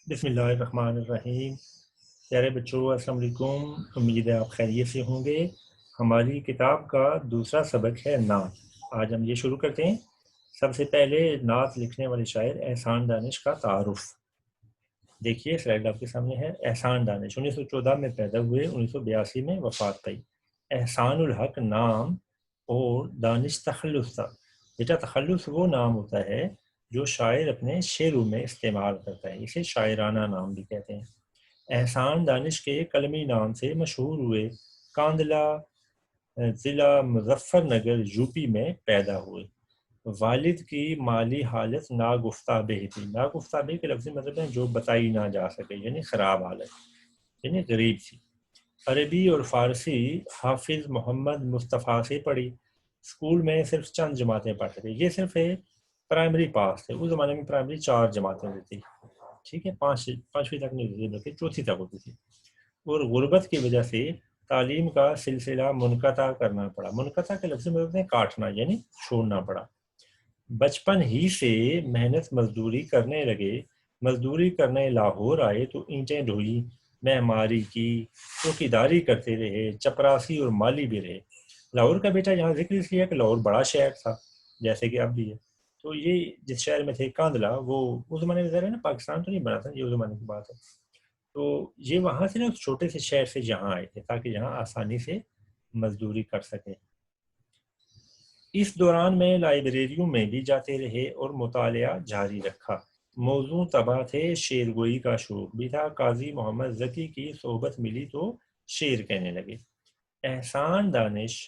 بسم اللہ الرحمن الرحیم۔ پیارے بچوں، السلام علیکم۔ امید ہے آپ خیریت سے ہوں گے۔ ہماری کتاب کا دوسرا سبق ہے نعت۔ آج ہم یہ شروع کرتے ہیں۔ سب سے پہلے نعت لکھنے والے شاعر احسان دانش کا تعارف دیکھیے، سلائیڈ آپ کے سامنے ہے۔ احسان دانش 1914 میں پیدا ہوئے، 1982 میں وفات پائی۔ احسان الحق نام اور دانش تخلص تھا۔ بیٹا تخلص وہ نام ہوتا ہے جو شاعر اپنے شعروں میں استعمال کرتا ہے، اسے شاعرانہ نام بھی کہتے ہیں۔ احسان دانش کے قلمی نام سے مشہور ہوئے، کاندلہ ضلع مظفر نگر یو پی میں پیدا ہوئے۔ والد کی مالی حالت ناگفتہ بہ تھی۔ ناگفتہ بہ کے لفظی مطلب ہے جو بتائی نہ جا سکے، یعنی خراب حالت، یعنی غریب تھی۔ عربی اور فارسی حافظ محمد مصطفیٰ سے پڑھی۔ اسکول میں صرف چند جماعتیں پڑھتے تھے، یہ صرف پرائمری پاس تھے۔ اس زمانے میں پرائمری 4 جماعتیں ہوتی تھی، ٹھیک ہے، 5ویں تک نہیں ہوتی تھی بلکہ 4تھی تک ہوتی تھی۔ اور غربت کی وجہ سے تعلیم کا سلسلہ منقطع کرنا پڑا۔ منقطع کے لفظ میں ہوتے ہیں کاٹنا، یعنی چھوڑنا پڑا۔ بچپن ہی سے محنت مزدوری کرنے لگے۔ مزدوری کرنے لاہور آئے تو اینٹیں ڈھوئی، معماری کی، چوکیداری کرتے رہے، چپراسی اور مالی بھی رہے۔ لاہور کا بیٹا یہاں ذکر اس لیے کہ لاہور بڑا شہر تھا، جیسے کہ اب بھی ہے۔ تو یہ جس شہر میں تھے کاندلہ، وہ اس زمانے میں ظاہر ہے نا، پاکستان تو نہیں بنا تھا، یہ اس زمانے کی بات ہے۔ تو یہ وہاں سے نا اس چھوٹے سے شہر سے یہاں آئے تھے تاکہ یہاں آسانی سے مزدوری کر سکیں۔ اس دوران میں لائبریریوں میں بھی جاتے رہے اور مطالعہ جاری رکھا۔ موضوع طبع تھے، شعر گوئی کا شوق بھی تھا۔ قاضی محمد ذکی کی صحبت ملی تو شعر کہنے لگے۔ احسان دانش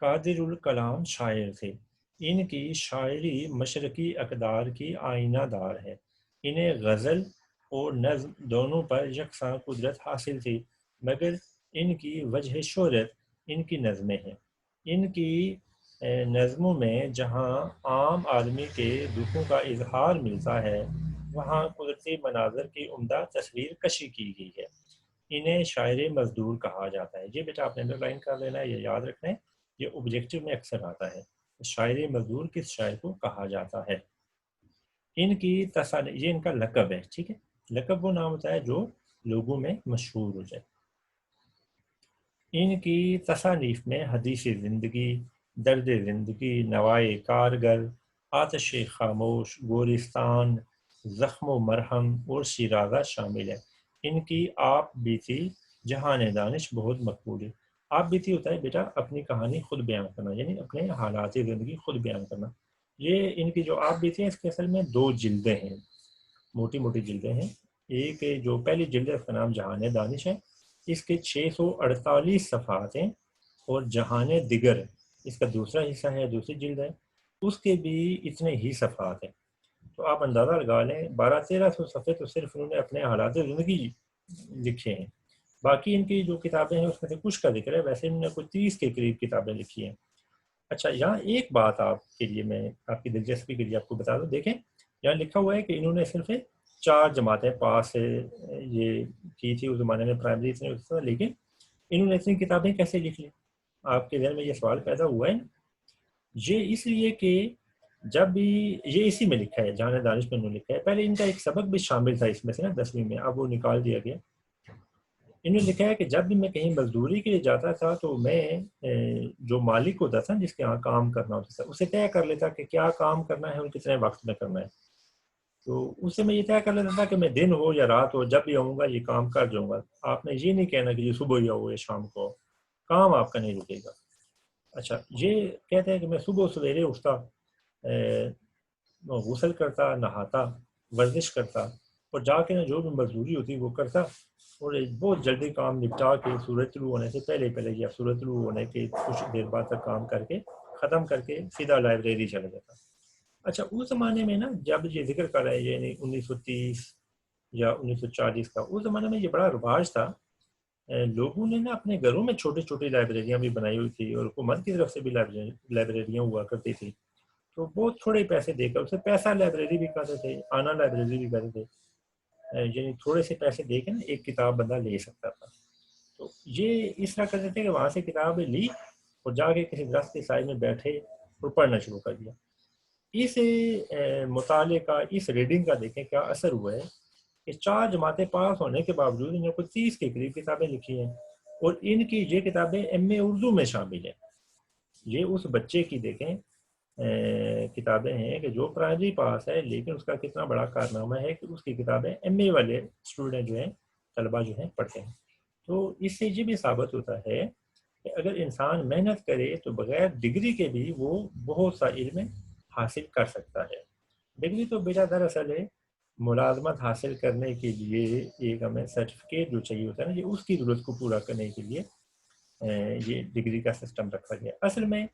قادر الکلام شاعر تھے۔ ان کی شاعری مشرقی اقدار کی آئینہ دار ہے۔ انہیں غزل اور نظم دونوں پر یکساں قدرت حاصل تھی، مگر ان کی وجہ شہرت ان کی نظمیں ہیں۔ ان کی نظموں میں جہاں عام آدمی کے دکھوں کا اظہار ملتا ہے، وہاں قدرتی مناظر کی عمدہ تصویر کشی کی گئی ہے۔ انہیں شاعر مزدور کہا جاتا ہے۔ یہ بیٹا آپ نے انڈر لائن کر لینا ہے، یہ یاد رکھنا ہے، یہ آبجیکٹو میں اکثر آتا ہے۔ شاعر مزدور کس شاعر کو کہا جاتا ہے؟ ان کی یہ ان کا لقب ہے، ٹھیک ہے۔ لقب وہ نام ہوتا ہے جو لوگوں میں مشہور ہو جائے۔ ان کی تصانیف میں حدیث زندگی، درد زندگی، نوائے کارگر، آتش خاموش، گورستان، زخم و مرہم اور شیرازہ شامل ہے۔ ان کی آپ بیتی جہان دانش بہت مقبول ہے۔ آپ بیتی ہوتا ہے بیٹا اپنی کہانی خود بیان کرنا، یعنی اپنے حالات زندگی خود بیان کرنا۔ یہ ان کی جو آپ بیتی ہے، اس کے اصل میں 2 جلدیں ہیں، موٹی موٹی جلدیں ہیں۔ ایک جو پہلی جلد ہے اس کا نام جہان دانش ہے، اس کے 648 صفحات ہیں، اور جہان دیگر اس کا دوسرا حصہ ہے، دوسری جلد ہے، اس کے بھی اتنے ہی صفحات ہیں۔ تو آپ اندازہ لگا لیں 1200-1300 صفحے تو صرف انہوں نے اپنے حالات زندگی لکھے ہیں۔ باقی ان کی جو کتابیں ہیں اس میں سے کچھ کا ذکر ہے، ویسے انہوں نے کوئی 30 کے قریب کتابیں لکھی ہیں۔ اچھا، یہاں ایک بات آپ کے لیے میں آپ کی دلچسپی کے لیے آپ کو بتا دوں، دیکھیں یہاں لکھا ہوا ہے کہ انہوں نے صرف 4 جماعتیں پاس یہ کی تھی، اس زمانے میں پرائمری اتنے ہوتا تھا، لیکن انہوں نے اتنی کتابیں کیسے لکھ لی؟ آپ کے ذہن میں یہ سوال پیدا ہوا ہے۔ یہ اس لیے کہ جب بھی یہ اسی میں لکھا ہے، جہان دانش میں انہوں نے لکھا ہے، پہلے ان کا ایک سبق بھی شامل تھا اس میں سے نا 10ویں میں، اب وہ نکال دیا گیا۔ انہوں نے لکھا ہے کہ جب بھی میں کہیں مزدوری کے لیے جاتا تھا تو میں جو مالک ہوتا تھا جس کے یہاں کام کرنا ہوتا تھا، اسے طے کر لیتا کہ کیا کام کرنا ہے اور کتنے وقت میں کرنا ہے۔ تو اس سے میں یہ طے کر لیتا تھا کہ میں دن ہو یا رات ہو، جب بھی آؤں گا یہ کام کر جاؤں گا۔ آپ نے یہ نہیں کہنا کہ یہ صبح ہی آؤ یا شام کو آؤ، کام آپ کا نہیں رکے گا۔ اچھا، یہ کہتے ہیں کہ میں صبح سویرے اٹھتا، غسل کرتا، نہاتا، ورزش کرتا، اور جا کے جو بھی مزدوری ہوتی وہ کرتا، اور بہت جلدی کام نپٹا کے سورج طلوع ہونے سے پہلے یا سورج طلوع ہونے کے کچھ دیر بعد تک کام کر کے ختم کر کے سیدھا لائبریری چلا جاتا۔ اچھا، اس زمانے میں نا جب یہ ذکر کر رہا ہے یعنی 1930 یا 1940 کا، اس زمانے میں یہ بڑا رواج تھا، لوگوں نے نا اپنے گھروں میں چھوٹی چھوٹی لائبریریاں بھی بنائی ہوئی تھی، اور حکومت کی طرف سے بھی لائبریریاں ہوا کرتی تھی۔ تو بہت تھوڑے پیسے دے کر اسے پیسہ لائبریری بھی کہتے تھے، آنا لائبریری بھی کہتے تھے، یعنی تھوڑے سے پیسے دے کے نا ایک کتاب بندہ لے سکتا تھا۔ تو یہ اس طرح کرتے تھے کہ وہاں سے کتابیں لی اور جا کے کسی درخت کے سائے میں بیٹھے اور پڑھنا شروع کر دیا۔ اس مطالعے کا، اس ریڈنگ کا دیکھیں کیا اثر ہوا ہے کہ 4 جماعتیں پاس ہونے کے باوجود انہوں نے 30 کے قریب کتابیں لکھی ہیں، اور ان کی یہ کتابیں ایم اے اردو میں شامل ہیں۔ یہ اس بچے کی دیکھیں کتابیں ہیں کہ جو پرائمری پاس ہے، لیکن اس کا کتنا بڑا کارنامہ ہے کہ اس کی کتابیں ایم اے والے اسٹوڈنٹ جو ہیں، طلبہ جو ہیں، پڑھتے ہیں۔ تو اس سے یہ بھی ثابت ہوتا ہے کہ اگر انسان محنت کرے تو بغیر ڈگری کے بھی وہ بہت سا علم حاصل کر سکتا ہے۔ ڈگری تو بیٹا دراصل ہے ملازمت حاصل کرنے کے لیے ایک ہمیں سرٹیفکیٹ جو چاہیے ہوتا ہے نا، یہ اس کی ضرورت کو پورا کرنے کے لیے یہ ڈگری کا سسٹم رکھا گیا۔ اصل میں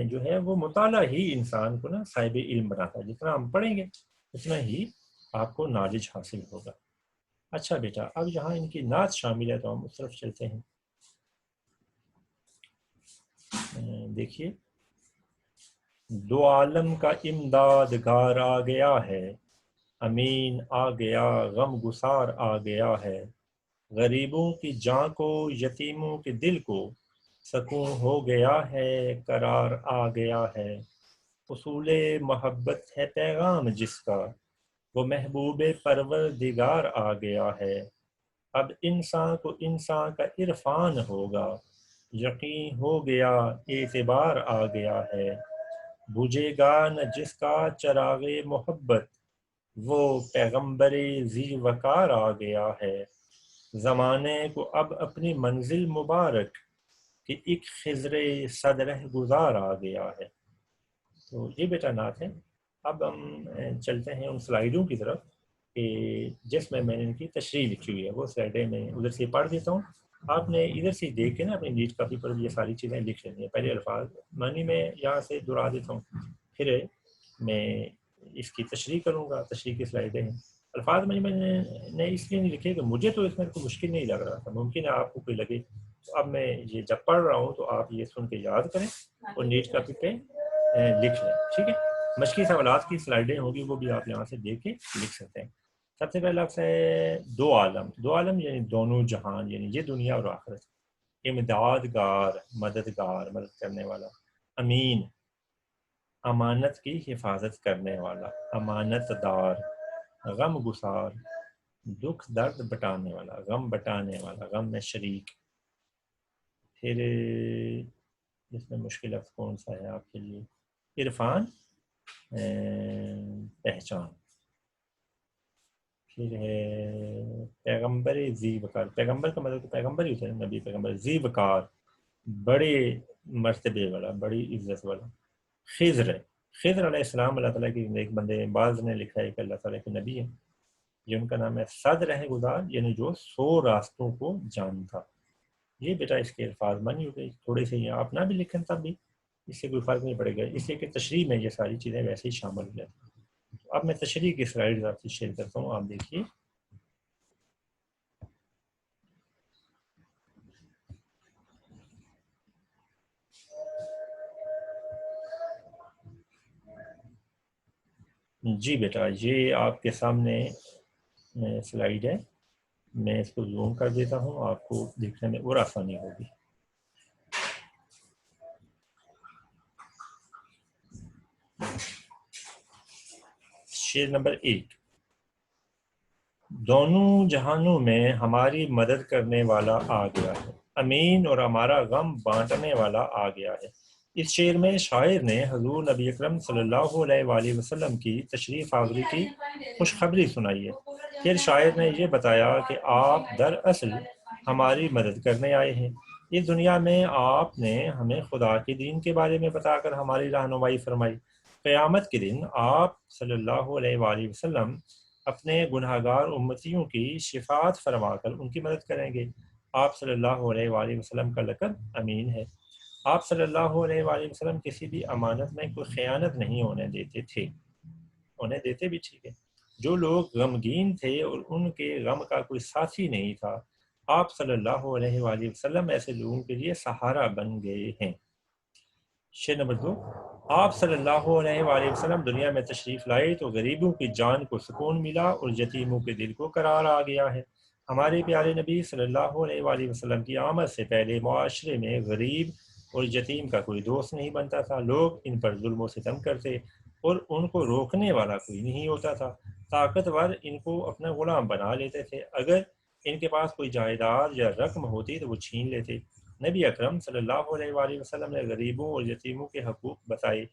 جو ہے وہ مطالعہ ہی انسان کو نا صاحب علم بناتا ہے، جتنا ہم پڑھیں گے اتنا ہی آپ کو نالج حاصل ہوگا۔ اچھا بیٹا، اب یہاں ان کی نعت شامل ہے تو ہم اس طرف چلتے ہیں۔ دیکھیے، دو عالم کا امدادگار آ گیا ہے، امین آ گیا، غم گسار آ گیا ہے، غریبوں کی جاں کو، یتیموں کے دل کو، سکون ہو گیا ہے، قرار آ گیا ہے، اصول محبت ہے پیغام جس کا، وہ محبوب پروردگار آ گیا ہے، اب انسان کو انسان کا عرفان ہوگا، یقین ہو گیا، اعتبار آ گیا ہے، بجھے گا نہ جس کا چراغ محبت، وہ پیغمبر ذی وقار آ گیا ہے، زمانے کو اب اپنی منزل مبارک، کہ ایک خضر صد رہ گزار آ گیا ہے۔ تو یہ بیٹا نعت ہے۔ اب ہم چلتے ہیں ان سلائیڈوں کی طرف کہ جس میں نے ان کی تشریح لکھی ہوئی ہے، وہ سلائیڈیں میں ادھر سے پڑھ دیتا ہوں، آپ نے ادھر سے دیکھ کے نا اپنی نیٹ کاپی پر یہ ساری چیزیں لکھ لینی ہیں۔ پہلے الفاظ معنی میں یہاں سے دہرا دیتا ہوں، پھر میں اس کی تشریح کروں گا۔ تشریح کی سلائیڈیں ہیں، الفاظ میں نے اس لیے نہیں لکھے کہ مجھے تو اس میں کوئی مشکل نہیں لگ رہا تھا، ممکن ہے آپ کو کوئی لگے، تو اب میں یہ جب پڑھ رہا ہوں تو آپ یہ سن کے یاد کریں اور نیٹ کاپی پہ لکھ لیں، ٹھیک ہے۔ مشقی سوالات کی سلائیڈیں ہوگی، وہ بھی آپ یہاں سے دیکھ کے لکھ سکتے ہیں۔ سب سے پہلا لفظ ہے دو عالم۔ دو عالم یعنی دونوں جہان، یعنی یہ دنیا اور آخرت۔ امدادگار، مددگار، مدد کرنے والا۔ امین، امانت کی حفاظت کرنے والا، امانت دار۔ غم گسار، دکھ درد بٹانے والا، غم بٹانے والا، غم میں شریک۔ پھر اس میں مشکل لفظ کون سا ہے آپ کے لیے؟ عرفان، پہچان۔ پھر ہے پیغمبر ذی وقار۔ پیغمبر کا مطلب تو پیغمبر ہی ہوتا ہے، نبی پیغمبر۔ ذی وقار، بڑے مرتبے والا، بڑی عزت والا۔ خضر، خضر علیہ السلام اللہ تعالیٰ کی ایک بندے، بعض نے لکھا ہے کہ اللہ تعالیٰ کے نبی ہیں، یہ ان کا نام ہے۔ صد رہ گزار یعنی جو 100 راستوں کو جانتا۔ یہ بیٹا اس کے الفاظ مانی ہو گئی، تھوڑے سے یہ آپ نہ بھی لکھیں تب بھی اس سے کوئی فرق نہیں پڑے گا، اس لیے کہ تشریح میں یہ ساری چیزیں ویسے ہی شامل ہو جاتی ہیں۔ اب میں تشریح کی سلائیڈ آپ سے شیئر کرتا ہوں، آپ دیکھیے۔ جی بیٹا، یہ آپ کے سامنے سلائیڈ ہے، میں اس کو زوم کر دیتا ہوں، آپ کو دیکھنے میں اور آسانی ہوگی۔ شعر نمبر 1، دونوں جہانوں میں ہماری مدد کرنے والا آ گیا ہے، امین اور ہمارا غم بانٹنے والا آ گیا ہے۔ اس شعر میں شاعر نے حضور نبی اکرم صلی اللہ علیہ وآلہ وسلم کی تشریف آوری کی خوشخبری سنائی ہے۔ پھر شاعر نے یہ بتایا کہ آپ دراصل ہماری مدد کرنے آئے ہیں، اس دنیا میں آپ نے ہمیں خدا کے دین کے بارے میں بتا کر ہماری رہنمائی فرمائی، قیامت کے دن آپ صلی اللہ علیہ وآلہ وسلم اپنے گناہگار امتیوں کی شفاعت فرما کر ان کی مدد کریں گے۔ آپ صلی اللہ علیہ وآلہ وسلم کا لقب امین ہے۔ آپ صلی اللہ علیہ وآلہ وسلم کسی بھی امانت میں کوئی خیانت نہیں ہونے دیتے تھے، انہیں دیتے بھی ٹھیک ہے۔ جو لوگ غمگین تھے اور ان کے غم کا کوئی ساتھی نہیں تھا، آپ صلی اللہ علیہ وآلہ وسلم ایسے لوگوں کے لیے سہارا بن گئے ہیں۔ شعر نمبر 2، آپ صلی اللہ علیہ وآلہ وسلم دنیا میں تشریف لائے تو غریبوں کی جان کو سکون ملا اور یتیموں کے دل کو قرار آ گیا ہے۔ ہمارے پیارے نبی صلی اللہ علیہ وآلہ وسلم کی آمد سے پہلے معاشرے میں غریب اور یتیم کا کوئی دوست نہیں بنتا تھا، لوگ ان پر ظلم و ستم کرتے اور ان کو روکنے والا کوئی نہیں ہوتا تھا۔ طاقتور ان کو اپنا غلام بنا لیتے تھے، اگر ان کے پاس کوئی جائیداد یا رقم ہوتی تو وہ چھین لیتے۔ نبی اکرم صلی اللہ علیہ وآلہ وسلم نے غریبوں اور یتیموں کے حقوق بتائے۔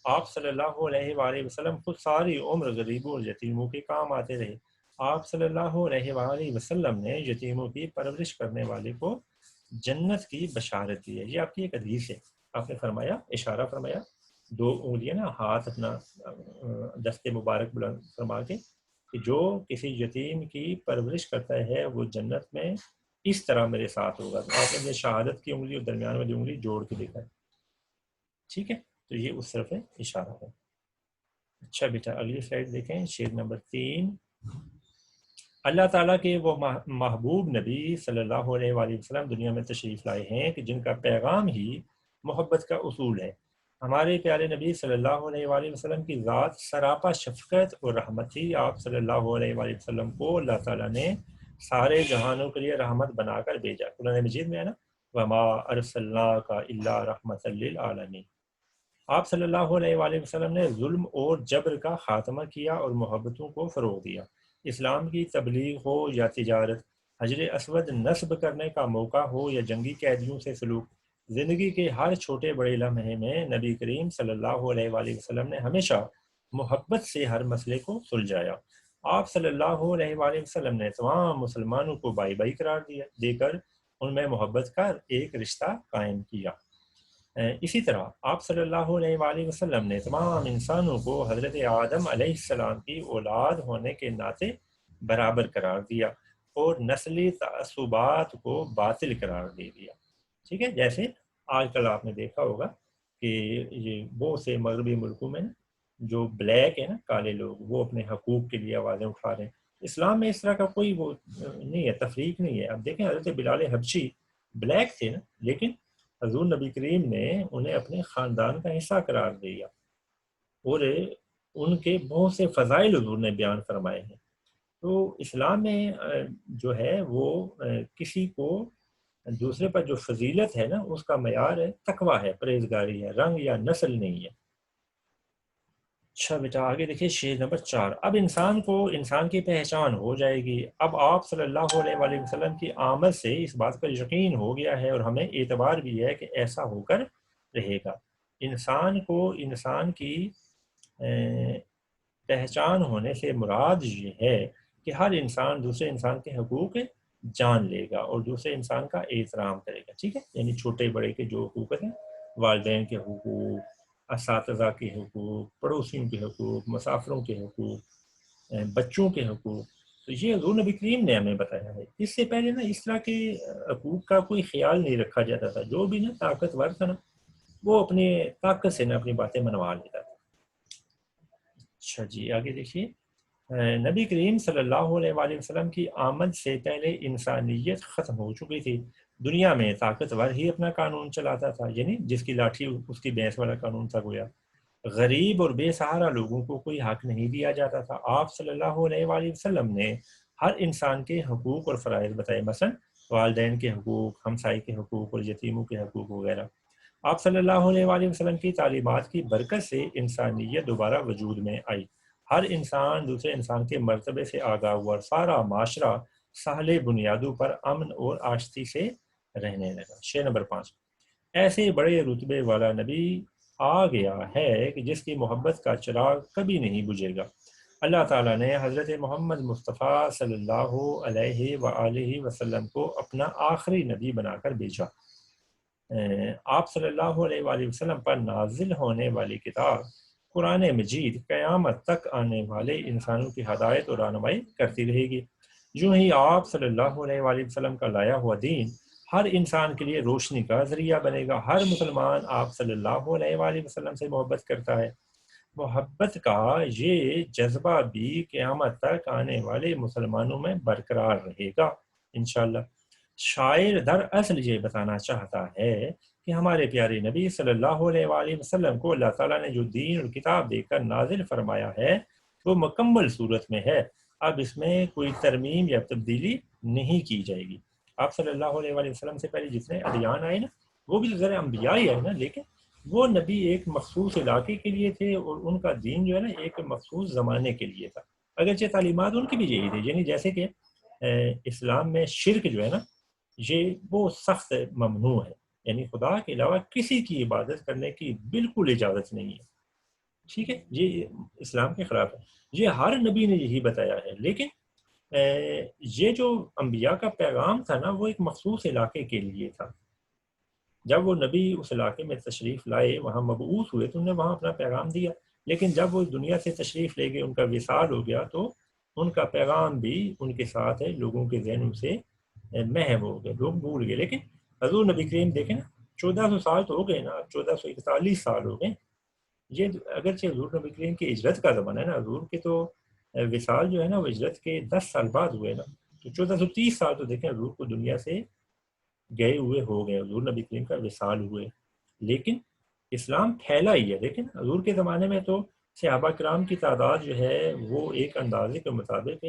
آپ صلی اللہ علیہ وآلہ وسلم خود ساری عمر غریبوں اور یتیموں کے کام آتے رہے۔ آپ صلی اللہ علیہ وآلہ وسلم نے یتیموں کی پرورش کرنے والے کو جنت کی بشارت دی ہے۔ یہ آپ کی ایک حدیث ہے۔ آپ نے فرمایا، اشارہ فرمایا، دو انگلیاں نا، ہاتھ اپنا دست مبارک بلند فرما کے، کہ جو کسی یتیم کی پرورش کرتا ہے وہ جنت میں اس طرح میرے ساتھ ہوگا۔ تو آپ نے یہ شہادت کی انگلی اور درمیان والی انگلی جوڑ کے دیکھا ہے، ٹھیک ہے؟ تو یہ اس طرف اشارہ ہے۔ اچھا بیٹا، اگلی سلائڈ دیکھیں، شعر نمبر 3۔ اللہ تعالیٰ کے وہ محبوب نبی صلی اللہ علیہ وآلہ وسلم دنیا میں تشریف لائے ہیں کہ جن کا پیغام ہی محبت کا اصول ہے۔ ہمارے پیارے نبی صلی اللہ علیہ وآلہ وسلم کی ذات سراپا شفقت اور رحمت تھی۔ آپ صلی اللہ علیہ وآلہ وسلم کو اللہ تعالیٰ نے سارے جہانوں کے لیے رحمت بنا کر بھیجا۔ قرآن مجید میں ہے نا، وَمَا أَرْسَلْنَاكَ إِلَّا رَحْمَةً لِّلْعَالَمِينَ۔ آپ صلی اللہ علیہ وآلہ وسلم نے ظلم اور جبر کا خاتمہ کیا اور محبتوں کو فروغ دیا۔ اسلام کی تبلیغ ہو یا تجارت، حجر اسود نصب کرنے کا موقع ہو یا جنگی قیدیوں سے سلوک، زندگی کے ہر چھوٹے بڑے لمحے میں نبی کریم صلی اللہ علیہ وآلہ وسلم نے ہمیشہ محبت سے ہر مسئلے کو سلجھایا۔ آپ صلی اللہ علیہ وآلہ وسلم نے تمام مسلمانوں کو بائی بائی قرار دے کر ان میں محبت کا ایک رشتہ قائم کیا۔ اسی طرح آپ صلی اللہ علیہ وآلہ وسلم نے تمام انسانوں کو حضرت آدم علیہ السلام کی اولاد ہونے کے ناطے برابر قرار دیا اور نسلی تعصبات کو باطل قرار دے دیا، ٹھیک ہے؟ جیسے آج کل آپ نے دیکھا ہوگا کہ یہ بہت سے مغربی ملکوں میں جو بلیک ہے نا، کالے لوگ، وہ اپنے حقوق کے لیے آوازیں اٹھا رہے ہیں۔ اسلام میں اس طرح کا کوئی وہ نہیں ہے، تفریق نہیں ہے۔ اب دیکھیں، حضرت بلال حبشی بلیک تھے نا، لیکن حضور نبی کریم نے انہیں اپنے خاندان کا حصہ قرار دیا اور ان کے بہت سے فضائل حضور نے بیان فرمائے ہیں۔ تو اسلام میں جو ہے وہ کسی کو دوسرے پر جو فضیلت ہے نا، اس کا معیار ہے تقویٰ ہے، پرہیزگاری ہے، رنگ یا نسل نہیں ہے۔ اچھا بیٹا، آگے دیکھیے شعر نمبر 4۔ اب انسان کو انسان کی پہچان ہو جائے گی۔ اب آپ صلی اللہ علیہ وآلہ وسلم کی آمد سے اس بات پر یقین ہو گیا ہے اور ہمیں اعتبار بھی ہے کہ ایسا ہو کر رہے گا۔ انسان کو انسان کی پہچان ہونے سے مراد یہ ہے کہ ہر انسان دوسرے انسان کے حقوق جان لے گا اور دوسرے انسان کا احترام کرے گا، ٹھیک ہے؟ یعنی چھوٹے بڑے کے جو حقوق ہیں، والدین کے حقوق، اساتذہ کے حقوق، پڑوسیوں کے حقوق، مسافروں کے حقوق، بچوں کے حقوق، تو یہ حضور نبی کریم نے ہمیں بتایا ہے۔ اس سے پہلے نا اس طرح کے حقوق کا کوئی خیال نہیں رکھا جاتا تھا۔ جو بھی نا طاقتور تھا نا، وہ اپنی طاقت سے نا اپنی باتیں منوا لیتا تھا۔ اچھا جی، آگے دیکھیے، نبی کریم صلی اللہ علیہ وآلہ وسلم کی آمد سے پہلے انسانیت ختم ہو چکی تھی۔ دنیا میں طاقتور ہی اپنا قانون چلاتا تھا، یعنی جس کی لاٹھی اس کی بھینس والا قانون تھا گویا۔ غریب اور بے سہارا لوگوں کو کوئی حق نہیں دیا جاتا تھا۔ آپ صلی اللہ علیہ وآلہ وسلم نے ہر انسان کے حقوق اور فرائض بتائے، مثلا والدین کے حقوق، ہمسائے کے حقوق اور یتیموں کے حقوق وغیرہ۔ آپ صلی اللہ علیہ وآلہ وسلم کی تعلیمات کی برکت سے انسانیت دوبارہ وجود میں آئی۔ ہر انسان دوسرے انسان کے مرتبے سے آگاہ ہوا اور سارا معاشرہ صالح بنیادوں پر امن اور آشتی سے رہنے لگا۔ شعر نمبر 5۔ ایسے بڑے رتبے والا نبی آ گیا ہے کہ جس کی محبت کا چراغ کبھی نہیں بجھے گا۔ اللہ تعالیٰ نے حضرت محمد مصطفیٰ صلی اللہ علیہ وآلہ وسلم کو اپنا آخری نبی بنا کر بھیجا۔ آپ صلی اللہ علیہ وآلہ وسلم پر نازل ہونے والی کتاب قرآن مجید قیامت تک آنے والے انسانوں کی ہدایت اور رہنمائی کرتی رہے گی۔ یوں ہی آپ صلی اللہ علیہ وآلہ وسلم کا لایا ہوا دین ہر انسان کے لیے روشنی کا ذریعہ بنے گا۔ ہر مسلمان آپ صلی اللہ علیہ وآلہ وسلم سے محبت کرتا ہے۔ محبت کا یہ جذبہ بھی قیامت تک آنے والے مسلمانوں میں برقرار رہے گا انشاءاللہ۔ شاعر دراصل یہ بتانا چاہتا ہے کہ ہمارے پیارے نبی صلی اللہ علیہ وآلہ وسلم کو اللہ تعالیٰ نے جو دین اور کتاب دے کر نازل فرمایا ہے وہ مکمل صورت میں ہے۔ اب اس میں کوئی ترمیم یا تبدیلی نہیں کی جائے گی۔ آپ صلی اللہ علیہ وآلہ وسلم سے پہلے جتنے ادیان آئے نا، وہ بھی ذرا انبیاء ہی آئے نا، لیکن وہ نبی ایک مخصوص علاقے کے لیے تھے اور ان کا دین جو ہے نا ایک مخصوص زمانے کے لیے تھا۔ اگرچہ تعلیمات ان کی بھی یہی تھی، یعنی جیسے کہ اسلام میں شرک جو ہے نا یہ وہ سخت ممنوع ہے، یعنی خدا کے علاوہ کسی کی عبادت کرنے کی بالکل اجازت نہیں ہے، ٹھیک ہے، یہ اسلام کے خلاف ہے، یہ ہر نبی نے یہی بتایا ہے۔ لیکن یہ جو انبیاء کا پیغام تھا نا وہ ایک مخصوص علاقے کے لیے تھا، جب وہ نبی اس علاقے میں تشریف لائے، وہاں مبعوث ہوئے تو انہوں نے وہاں اپنا پیغام دیا، لیکن جب وہ دنیا سے تشریف لے گئے، ان کا وصال ہو گیا، تو ان کا پیغام بھی ان کے ساتھ ہے لوگوں کے ذہنوں سے محو ہو گئے، لوگ بھول گئے۔ لیکن حضور نبی کریم دیکھیں نا 1400 سال تو ہو گئے نا، 1441 سال ہو گئے، یہ اگرچہ حضور نبی کریم کی ہجرت کا زمانہ ہے نا، حضور کے تو وصال جو ہے نا وہ ہجرت کے 10 سال بعد ہوئے نا، تو 1430 سال تو دیکھیں حضور کو دنیا سے گئے ہوئے ہو گئے، حضور نبی کریم کا وصال ہوئے، لیکن اسلام پھیلا ہی ہے۔ دیکھیں حضور کے زمانے میں تو صحابہ کرام کی تعداد جو ہے وہ ایک اندازے کے مطابق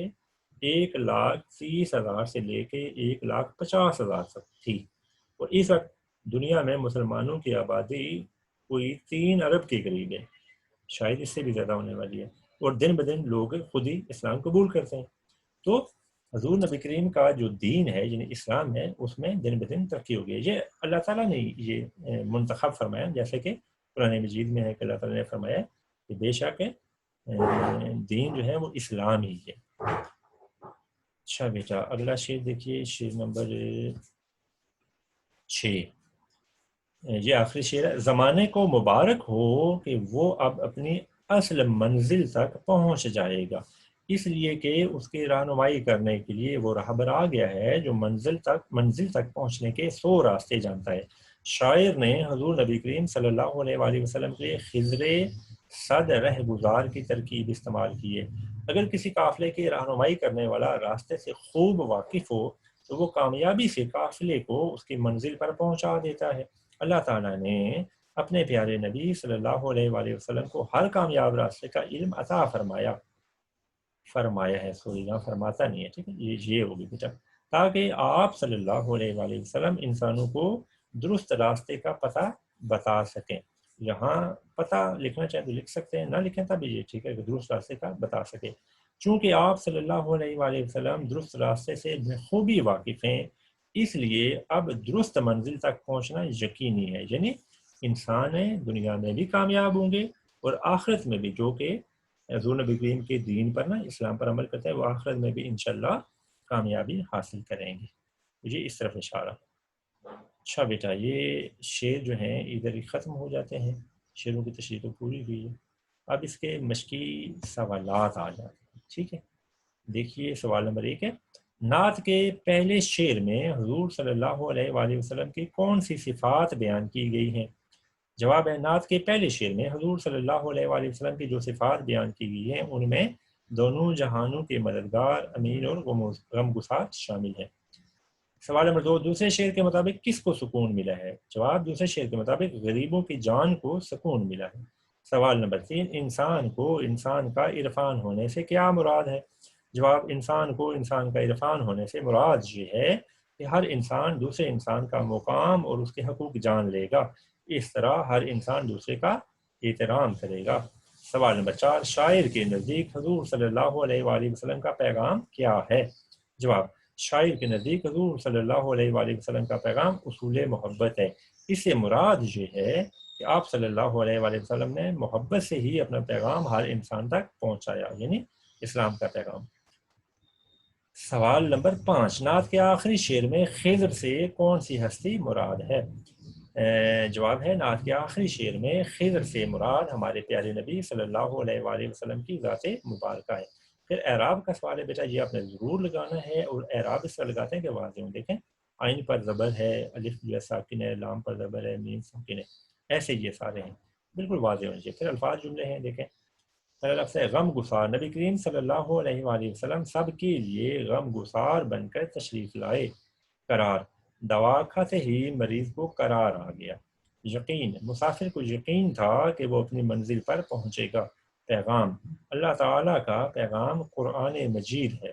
1,30,000 سے لے کے 1,50,000 تک تھی، اور اس وقت دنیا میں مسلمانوں کی آبادی کوئی 3 ارب کے قریب ہے، شاید اس سے بھی زیادہ ہونے والی ہے، اور دن بدن لوگ خود ہی اسلام قبول کرتے ہیں۔ تو حضور نبی کریم کا جو دین ہے یعنی اسلام ہے، اس میں دن بدن ترقی ہو گئی ہے، یہ اللہ تعالیٰ نے یہ منتخب فرمایا، جیسے کہ قرآن مجید میں ہے کہ اللہ تعالیٰ نے فرمایا کہ بے شک دین جو ہے وہ اسلام ہی ہے۔ اچھا بیٹا اگلا شعر دیکھیے، شعر نمبر 6، یہ آخری شعر ہے۔ زمانے کو مبارک ہو کہ وہ اب اپنی اصل منزل تک پہنچ جائے گا، اس لیے کہ اس کی رہنمائی کرنے کے لیے وہ رہبر آ گیا ہے جو منزل تک پہنچنے کے 100 راستے جانتا ہے۔ شاعر نے حضور نبی کریم صلی اللہ علیہ وآلہ وسلم کے خضر صد رہ گزار کی ترکیب استعمال کی ہے۔ اگر کسی قافلے کی رہنمائی کرنے والا راستے سے خوب واقف ہو تو وہ کامیابی سے قافلے کو اس کی منزل پر پہنچا دیتا ہے۔ اللہ تعالیٰ نے اپنے پیارے نبی صلی اللہ علیہ وآلہ وسلم کو ہر کامیاب راستے کا علم عطا فرمایا ہے، سوری یہاں فرماتا نہیں ہے، ٹھیک ہے، یہ ہوگی بیٹا، تاکہ آپ صلی اللہ علیہ وآلہ وسلم انسانوں کو درست راستے کا پتہ بتا سکیں۔ یہاں پتہ لکھنا چاہیں تو لکھ سکتے ہیں، نہ لکھیں تب بھی یہ ٹھیک ہے کہ درست راستے کا بتا سکے۔ چونکہ آپ صلی اللہ علیہ وآلہ وسلم درست راستے سے بخوبی واقف ہیں، اس لیے اب درست منزل تک پہنچنا یقینی ہے، یعنی انسان دنیا میں بھی کامیاب ہوں گے اور آخرت میں بھی، جو کہ حضور نبی کریم کے دین پر نا اسلام پر عمل کرتا ہے، وہ آخرت میں بھی انشاءاللہ کامیابی حاصل کریں گے۔ مجھے اس طرف اشارہ۔ اچھا بیٹا یہ شعر جو ہیں ادھر ہی ختم ہو جاتے ہیں، شعروں کی تشریح تو پوری ہوئی ہے، اب اس کے مشقی سوالات آ جاتے ہیں، ٹھیک ہے۔ دیکھیے سوال نمبر 1 ہے، نعت کے پہلے شعر میں حضور صلی اللہ علیہ وآلہ وسلم کی کون سی صفات بیان کی گئی ہیں؟ جواب ہے، نعت کے پہلے شعر میں حضور صلی اللہ علیہ وآلہ وسلم کی جو صفات بیان کی گئی ہیں ان میں دونوں جہانوں کے مددگار، امین اور غمگسار شامل ہیں۔ سوال نمبر 2، دوسرے شعر کے مطابق کس کو سکون ملا ہے؟ جواب، دوسرے شعر کے مطابق غریبوں کی جان کو سکون ملا ہے۔ سوال نمبر 3، انسان کو انسان کا عرفان ہونے سے کیا مراد ہے؟ جواب، انسان کو انسان کا عرفان ہونے سے مراد یہ ہے کہ ہر انسان دوسرے انسان کا مقام اور اس کے حقوق جان لے گا، اس طرح ہر انسان دوسرے کا احترام کرے گا۔ سوال نمبر 4، شاعر کے نزدیک حضور صلی اللہ علیہ وآلہ وسلم کا پیغام کیا ہے؟ جواب، شاعر کے نزدیک حضور صلی اللہ علیہ وآلہ وسلم کا پیغام اصول محبت ہے، اس سے مراد یہ ہے کہ آپ صلی اللہ علیہ وآلہ وسلم نے محبت سے ہی اپنا پیغام ہر انسان تک پہنچایا، یعنی اسلام کا پیغام۔ سوال نمبر 5، نعت کے آخری شعر میں خضر سے کون سی ہستی مراد ہے؟ جواب ہے، نعت کے آخری شعر میں خضر سے مراد ہمارے پیارے نبی صلی اللہ علیہ وآلہ وسلم کی ذات مبارکہ ہے۔ پھر اعراب کا سوال ہے بیٹا، یہ آپ نے ضرور لگانا ہے، اور اعراب اس طرح لگاتے ہیں کہ واضح ہوں۔ دیکھیں عین پر زبر ہے، الف جو ہے ساکن ہے، لام پر زبر ہے، میم ساکن ہے، ایسے یہ سارے ہیں، بالکل واضح ہونے چاہیے۔ پھر الفاظ جملے ہیں، دیکھیں پہلا لفظ ہے غم گسار، نبی کریم صلی اللہ علیہ وآلہ وسلم سب کے لیے غم گسار بن کر تشریف لائے۔ قرار، دوا کھاتے ہی مریض کو قرار آ گیا۔ یقین، مسافر کو یقین تھا کہ وہ اپنی منزل پر پہنچے گا۔ پیغام، اللہ تعالیٰ کا پیغام قرآن مجید ہے۔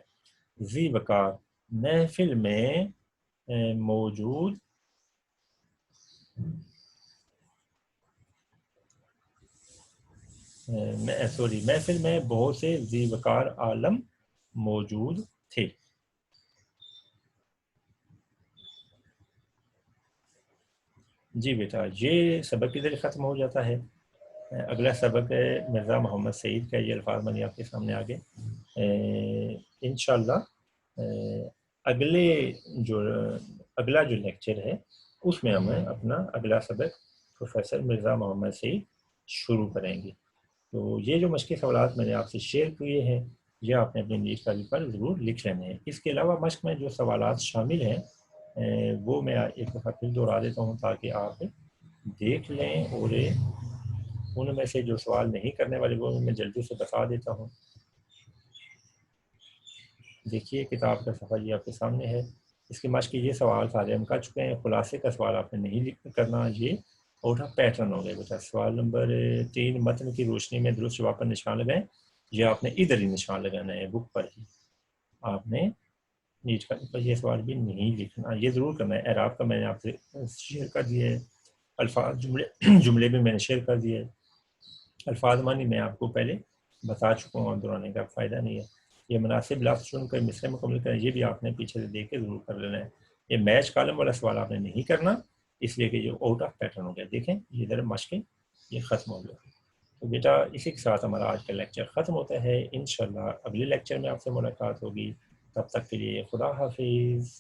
ذی وقار، محفل میں موجود محفل میں بہت سے ذی وقار عالم موجود تھے. جی بیٹا یہ سبق ادھر ختم ہو جاتا ہے. اگلا سبق ہے مرزا محمد سعید کا. یہ الفاظ میں آپ کے سامنے آگے انشاءاللہ اگلا جو لیکچر ہے اس میں ہمیں اپنا اگلا سبق پروفیسر مرزا محمد سعید شروع کریں گے. تو یہ جو مشقی سوالات میں نے آپ سے شیئر کیے ہیں یہ آپ نے اپنی نیٹ کاپی پر ضرور لکھ لینے ہیں. اس کے علاوہ مشق میں جو سوالات شامل ہیں وہ میں ایک دفعہ پھر دوہرا دیتا ہوں تاکہ آپ دیکھ لیں, اور ان میں سے جو سوال نہیں کرنے والے وہ میں جلدی سے بتا دیتا ہوں. دیکھیے کتاب کا صفحہ یہ آپ کے سامنے ہے. اس کے مشق یہ سوال سارے ہم کر چکے ہیں. خلاصے کا سوال آپ نے نہیں کرنا. یہ اوٹھا پیٹرن ہو گئے بیٹا. سوال نمبر 3 متن کی روشنی میں درست جواب پر نشان لگائیں. یہ آپ نے ادھر ہی نشان لگانا ہے بک پر ہی. آپ نے نیٹ کا یہ سوال بھی نہیں لکھنا. یہ ضرور کرنا ہے. اعراب کا میں نے آپ سے شیئر کر دیا ہے. الفاظ جملے بھی میں نے شیئر کر دیے. الفاظ معنی میں آپ کو پہلے بتا چکا ہوں اور دہرانے کا فائدہ نہیں ہے. یہ مناسب لفظ چن کر مصرع مکمل کریں. یہ بھی آپ نے پیچھے سے دیکھ کے ضرور کر لینا ہے. یہ میچ کالم والا سوال آپ نے نہیں کرنا اس لیے کہ یہ آؤٹ آف پیٹرن ہو گیا. دیکھیں یہ ادھر مشقیں یہ ختم ہو گیا. تو بیٹا اسی کے ساتھ ہمارا آج کا لیکچر ختم ہوتا ہے. انشاءاللہ اگلے لیکچر میں آپ سے ملاقات ہوگی. تب تک کے لیے خدا حافظ.